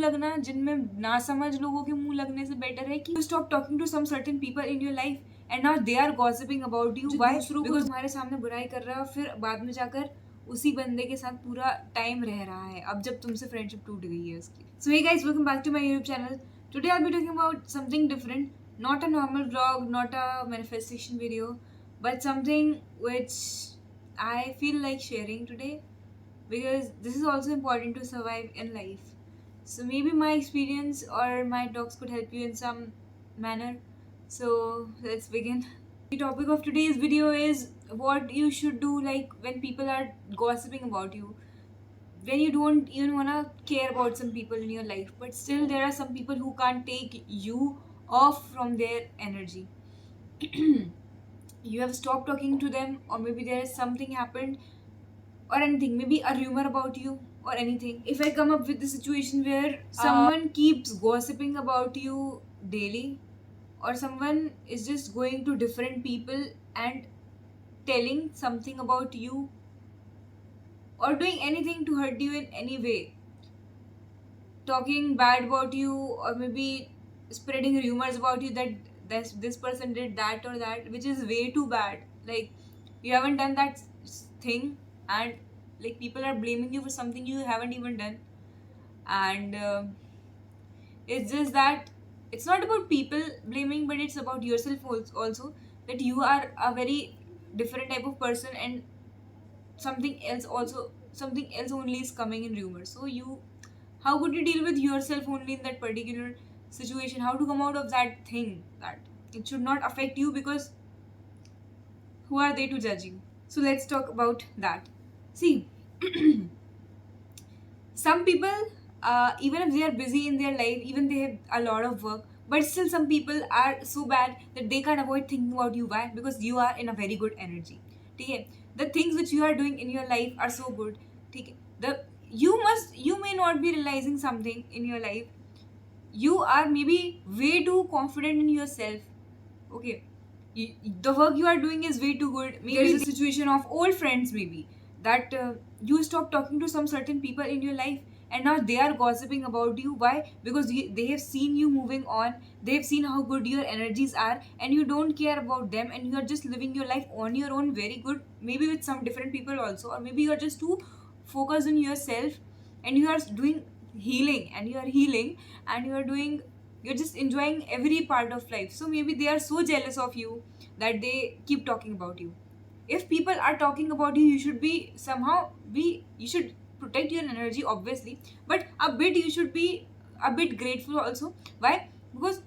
लगना, जिनमें ना समझ लोगों के मुंह लगने से बेटर है कि stop talking to some certain people in your life and now they are gossiping about you. Why? दूसरों को तुम्हारे सामने बुराई कर रहा है, फिर बाद में जाकर उसी बंदे के साथ पूरा टाइम रह रहा है, अब जब तुमसे फ्रेंडशिप टूट गई है उसकी। So hey guys, welcome back to my YouTube channel. Today I will be talking about something different, not a normal vlog, not a manifestation video, but something which I feel like sharing today because this is also important to survive in life. So maybe my experience or my talks could help you in some manner. So let's begin. The topic of today's video is what you should do like when people are gossiping about you, when you don't even wanna care about some people in your life, but still there are some people who can't take you off from their energy. You have stopped talking to them, or maybe there is something happened, or anything, maybe a rumor about you or anything. If I come up with the situation where someone keeps gossiping about you daily, or someone is just going to different people and telling something about you or doing anything to hurt you in any way, talking bad about you, or maybe spreading rumors about you that this person did that or that, which is way too bad. Like, you haven't done that thing, and like people are blaming you for something you haven't even done. And it's just that it's not about people blaming, but it's about yourself also, that you are a very different type of person, and something else only is coming in rumors. So you, how could you deal with yourself only in that particular situation? How to come out of that thing that it should not affect you, because who are they to judge you? So let's talk about that. See, some people, even if they are busy in their life, even they have a lot of work, but still some people are so bad that they can't avoid thinking about you. Why? Because you are in a very good energy. Okay, the things which you are doing in your life are so good. Okay, the you may not be realizing something in your life. You are maybe way too confident in yourself. Okay, the work you are doing is way too good. Maybe there is a situation of old friends, maybe that you stop talking to some certain people in your life, and now they are gossiping about you. Why? Because they have seen you moving on, they have seen how good your energies are, and you don't care about them, and you are just living your life on your own, very good, maybe with some different people also, or maybe you are just too focused on yourself, and you are doing healing, and you are healing, and you are doing, you're just enjoying every part of life. So maybe they are so jealous of you that they keep talking about you. If people are talking about you, you should be somehow be, you should protect your energy obviously, but a bit you should be a bit grateful also. Why? Because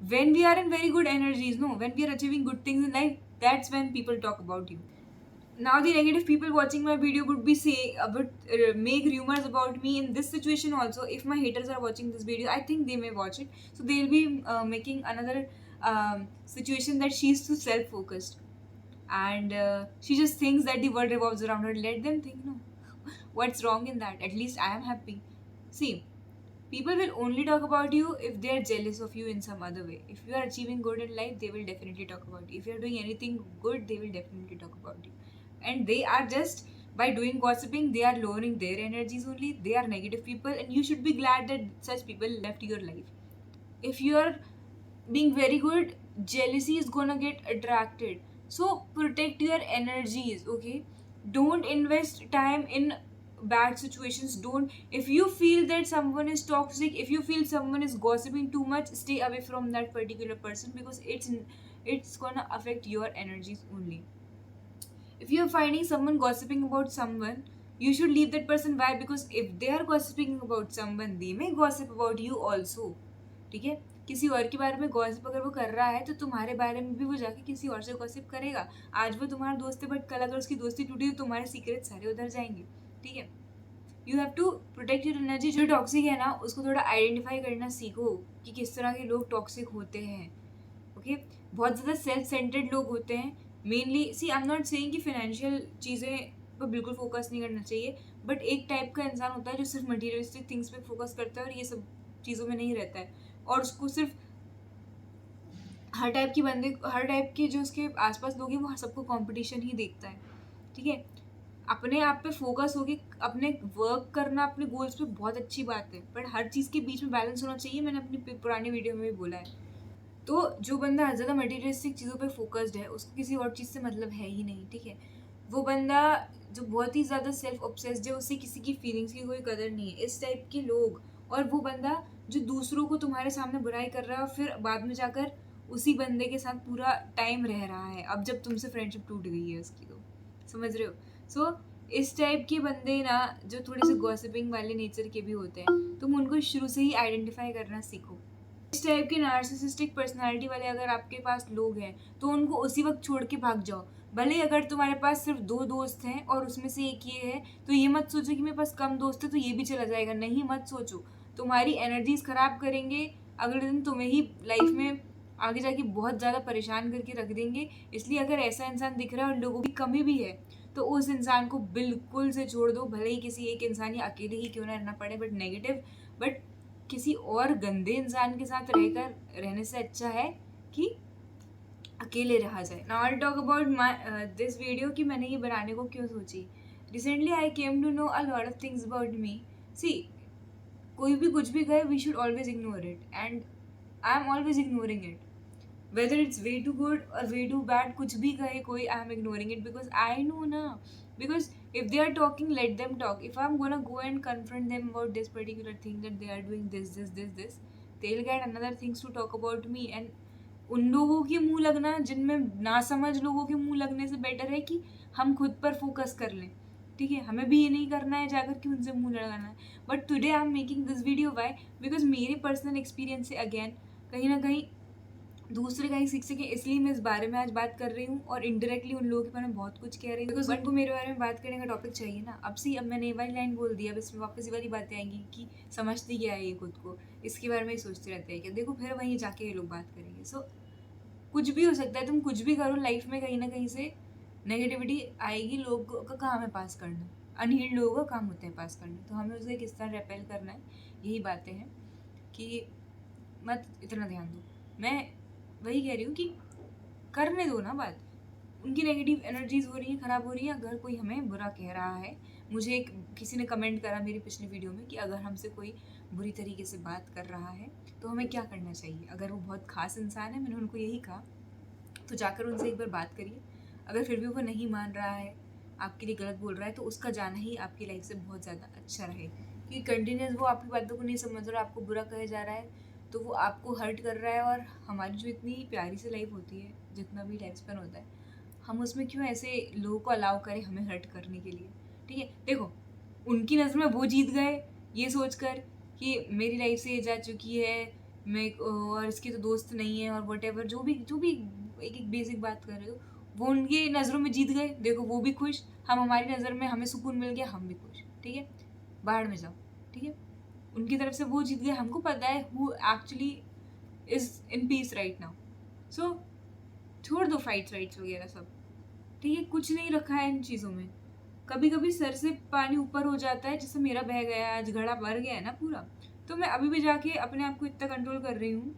when we are in very good energies, no, when we are achieving good things in life, that's when people talk about you. Now the negative people watching my video would be say would make rumors about me in this situation also. If my haters are watching this video, I think they may watch it, so they'll be making another situation that she's too self-focused, and she just thinks that the world revolves around her. Let them think, no. What's wrong in that? At least I am happy. See, people will only talk about you if they are jealous of you in some other way. If you are achieving good in life, they will definitely talk about you. If you are doing anything good, they will definitely talk about you. And they are just, by doing gossiping, they are lowering their energies only. They are negative people, and you should be glad that such people left your life. If you are being very good, jealousy is gonna get attracted. So protect your energies, okay? Don't invest time in bad situations. Don't, if you feel that someone is toxic, if you feel someone is gossiping too much, stay away from that particular person, because it's gonna affect your energies only. If you're finding someone gossiping about someone, you should leave that person. Why? Because if they are gossiping about someone, they may gossip about you also. ठीक है, किसी और के बारे में gossip अगर वो कर रहा है, तो तुम्हारे बारे में भी वो जाके किसी और से गॉसिप करेगा. आज वो तुम्हारा दोस्त है, बट कल अगर उसकी दोस्ती टूटी तो तुम्हारे सीक्रेट सारे उधर जाएंगे. ठीक है, you have to protect your energy. जो टॉक्सिक है ना, उसको थोड़ा आइडेंटिफाई करना सीखो कि किस तरह के लोग टॉक्सिक होते हैं. ओके, बहुत ज़्यादा सेल्फ सेंटर्ड लोग होते हैं. Mainly, see I am not saying कि फाइनेंशियल चीज़ें पर बिल्कुल फोकस नहीं करना चाहिए, बट एक टाइप का इंसान होता है जो सिर्फ मटीरियलिस्टिक थिंग्स पे फोकस करता है और ये सब चीज़ों में नहीं रहता है, और उसको सिर्फ हर टाइप के जो उसके आसपास लोग हैं वो सबको कंपटीशन ही देखता है. ठीक है, अपने आप पे फोकस होके अपने वर्क करना, अपने गोल्स पे बहुत अच्छी बात है, बट हर चीज़ के बीच में बैलेंस होना चाहिए। मैंने अपनी पुरानी वीडियो में भी बोला है। तो जो बंदा ज़्यादा मटेरियलिस्टिक चीज़ों पे फोकस्ड है, उसको किसी और चीज़ से मतलब है ही नहीं, ठीक है। वो बंदा जो बहुत ही ज़्यादा सेल्फ ऑब्सेस्ड है, उससे किसी की फीलिंग्स की कोई कदर नहीं है, इस टाइप के लोग। और वो बंदा जो दूसरों को तुम्हारे सामने बुराई कर रहा है और फिर बाद में जाकर उसी बंदे के साथ पूरा टाइम रह रहा है, अब जब तुमसे फ्रेंडशिप टूट गई है उसकी, तो समझ रहे हो। सो इस टाइप के बंदे ना, जो थोड़े से गॉसिपिंग वाले नेचर के भी होते हैं, तुम उनको शुरू से ही आइडेंटिफाई करना सीखो। इस टाइप के नार्सिसिस्टिक पर्सनालिटी वाले अगर आपके पास लोग हैं, तो उनको उसी वक्त छोड़ के भाग जाओ। भले ही अगर तुम्हारे पास सिर्फ 2 दोस्त हैं और उसमें से एक ये है, तो ये मत सोचो कि मेरे पास कम दोस्त है तो ये भी चला जाएगा, नहीं, मत सोचो। तुम्हारी एनर्जीज खराब करेंगे, अगले दिन तुम्हें ही लाइफ में आगे जाके बहुत ज़्यादा परेशान करके रख देंगे। इसलिए अगर ऐसा इंसान दिख रहा है और लोगों की कमी भी है, तो उस इंसान को बिल्कुल से छोड़ दो। भले ही किसी एक इंसान या अकेले ही क्यों ना रहना पड़े, बट नेगेटिव, बट किसी और गंदे इंसान के साथ रहने से अच्छा है कि अकेले रहा जाए। Now I talk about my this video कि मैंने ये बनाने को क्यों सोची। Recently I came to know a lot of things about me. See, कोई भी कुछ भी कहे, we should always ignore it, and I am always ignoring it. whether it's way too good or way too bad, कुछ भी कहे कोई, I am ignoring it because I know ना, because if they are talking, let them talk. If I'm gonna go and confront them about this particular thing that they are doing this, they'll get another things to talk about me, and उन लोगों के मुंह लगना, जिनमें ना समझ लोगों के मुंह लगने से बेटर है कि हम खुद पर फोकस कर लें, ठीक है। हमें भी ये नहीं करना है जाकर कि उनसे मुंह लगाना है। But today I am making this video why, because मेरे पर्सनल एक्सपीरियंस से अगेन कहीं ना कहीं दूसरे कहीं सीख सके, इसलिए मैं इस बारे में आज बात कर रही हूँ। और इनडायरेक्टली उन लोगों के बारे में बहुत कुछ कह रही हूँ, बिकॉज उनको मेरे बारे में बात करने का टॉपिक चाहिए ना। अब मैंने ये वाली लाइन बोल दिया, अब इसमें वापस ये वाली बातें आएंगी कि समझती क्या है ये खुद को, इसके बारे में ही सोचते रहते हैं क्या। देखो फिर वहीं जाके ये लोग बात करेंगे। सो कुछ भी हो सकता है, तुम कुछ भी करो लाइफ में, कहीं ना कहीं से नेगेटिविटी आएगी। लोगों का काम है पास करना, अनहील्ड लोगों का काम होता है पास करना, तो हमें उसे किस तरह रेपेल करना है, यही बातें हैं कि मत इतना ध्यान दो। मैं वही कह रही हूँ कि करने दो ना बात। उनकी नेगेटिव एनर्जीज हो रही हैं, ख़राब हो रही हैं। अगर कोई हमें बुरा कह रहा है, मुझे किसी ने कमेंट करा मेरी पिछली वीडियो में कि अगर हमसे कोई बुरी तरीके से बात कर रहा है तो हमें क्या करना चाहिए। अगर वो बहुत ख़ास इंसान है, मैंने उनको यही कहा, तो जाकर उनसे एक बार बात करिए। अगर फिर भी वो नहीं मान रहा है, आपके लिए गलत बोल रहा है, तो उसका जाना ही आपकी लाइफ से बहुत ज़्यादा अच्छा रहे। क्योंकि कंटिन्यूस वो आपकी बातों को नहीं समझ रहा, आपको बुरा कहे जा रहा है, तो वो आपको हर्ट कर रहा है। और हमारी जो इतनी प्यारी सी लाइफ होती है, जितना भी लाइफ स्पेन होता है, हम उसमें क्यों ऐसे लोगों को अलाउ करें हमें हर्ट करने के लिए, ठीक है। देखो, उनकी नज़र में वो जीत गए ये सोचकर कि मेरी लाइफ से ये जा चुकी है, मैं और इसके तो दोस्त नहीं है, और वट एवर जो भी एक एक बेसिक बात कर रहे हो, वो उनकी नज़रों में जीत गए। देखो वो भी खुश, हम हमारी नज़र में हमें सुकून मिल गया, हम भी खुश, ठीक है। बाहर में जाओ, ठीक है। उनकी तरफ से वो जीत गए, हमको पता है who actually is in peace right now. So छोड़ दो फाइट्स वाइट्स वगैरह सब, ठीक है। कुछ नहीं रखा है इन चीज़ों में। कभी कभी सर से पानी ऊपर हो जाता है, जैसे मेरा बह गया, आज घड़ा भर गया है ना पूरा, तो मैं अभी भी जाके अपने आप को इतना कंट्रोल कर रही हूँ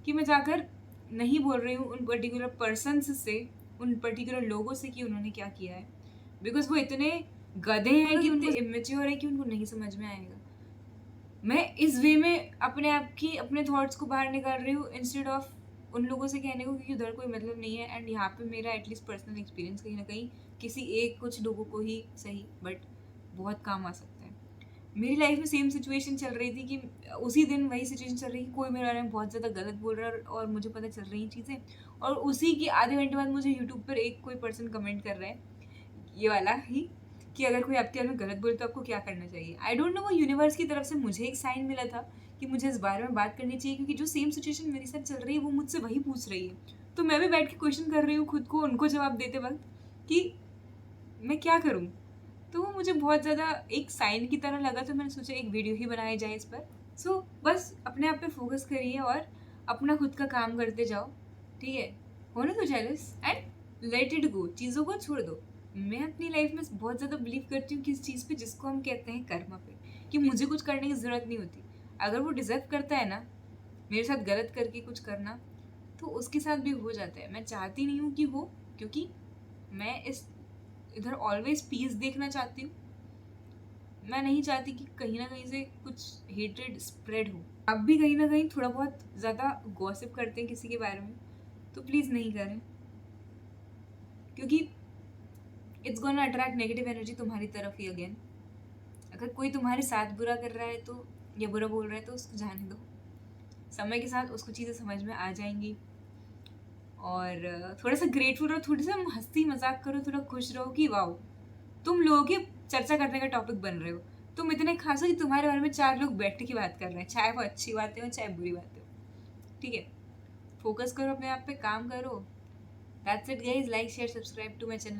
कि मैं जाकर नहीं बोल रही हूँ उन पर्टिकुलर पर्सनस से, उन पर्टिकुलर लोगों से कि उन्होंने क्या किया है, बिकॉज वो इतने गधे हैं कि उनको इमेच्योर है कि उनको नहीं समझ में आएगा। मैं इस वे में अपने आप की अपने थॉट्स को बाहर निकाल रही हूँ, इंस्टेड ऑफ उन लोगों से कहने को, क्योंकि उधर कोई मतलब नहीं है। एंड यहाँ पे मेरा एटलीस्ट पर्सनल एक्सपीरियंस कहीं ना कहीं किसी एक कुछ लोगों को ही सही, बट बहुत काम आ सकता है। मेरी लाइफ में सेम सिचुएशन चल रही थी कि उसी दिन वही सिचुएशन चल रही थी, कोई मेरे बारे में बहुत ज़्यादा गलत बोल रहा है और मुझे पता चल रही चीज़ें, और उसी के आधे घंटे बाद मुझे यूट्यूब पर एक कोई पर्सन कमेंट कर रहा है ये वाला ही, कि अगर कोई आपके बारे में गलत बोले तो आपको क्या करना चाहिए। आई डोंट नो, वो यूनिवर्स की तरफ से मुझे एक साइन मिला था कि मुझे इस बारे में बात करनी चाहिए, क्योंकि जो सेम सिचुएशन मेरे साथ चल रही है वो मुझसे वही पूछ रही है। तो मैं भी बैठ के क्वेश्चन कर रही हूँ खुद को, उनको जवाब देते वक्त, कि मैं क्या करूँ। तो वो मुझे बहुत ज़्यादा एक साइन की तरह लगा, तो मैंने सोचा एक वीडियो ही बनाई जाए इस पर। सो बस अपने आप पे फोकस करिए और अपना खुद का काम करते जाओ, ठीक है। होने दो jealous and let it go, चीज़ों को छोड़ दो। मैं अपनी लाइफ में बहुत ज़्यादा बिलीव करती हूँ किस चीज़ पे, जिसको हम कहते हैं कर्म पे, कि मुझे कुछ करने की ज़रूरत नहीं होती। अगर वो डिज़र्व करता है ना मेरे साथ गलत करके कुछ करना, तो उसके साथ भी हो जाता है। मैं चाहती नहीं हूँ कि हो, क्योंकि मैं इधर ऑलवेज पीस देखना चाहती हूँ। मैं नहीं चाहती कि कहीं ना कहीं से कुछ हेट्रेड स्प्रेड हो। आप भी कहीं ना कहीं थोड़ा बहुत ज़्यादा गॉसिप करते हैं किसी के बारे में, तो प्लीज़ नहीं करें, क्योंकि it's gonna attract negative energy तुम्हारी तरफ ही अगेन। अगर कोई तुम्हारे साथ बुरा कर रहा है तो, या बुरा बोल रहा है, तो उसको जाने दो। समय के साथ उसको चीज़ें समझ में आ जाएंगी। और थोड़ा सा ग्रेटफुल रहो, थोड़ा सा हंसी मजाक करो, थोड़ा खुश रहो कि वाओ तुम लोगों की चर्चा करने का टॉपिक बन रहे हो। तुम इतने खास हो कि तुम्हारे बारे में 4 लोग बैठ के बात कर रहे हैं, चाहे वो अच्छी बातें हो चाहे बुरी बातें हो। ठीक है, फोकस करो अपने आप पे, काम करो। That's it guys, like share subscribe to my channel.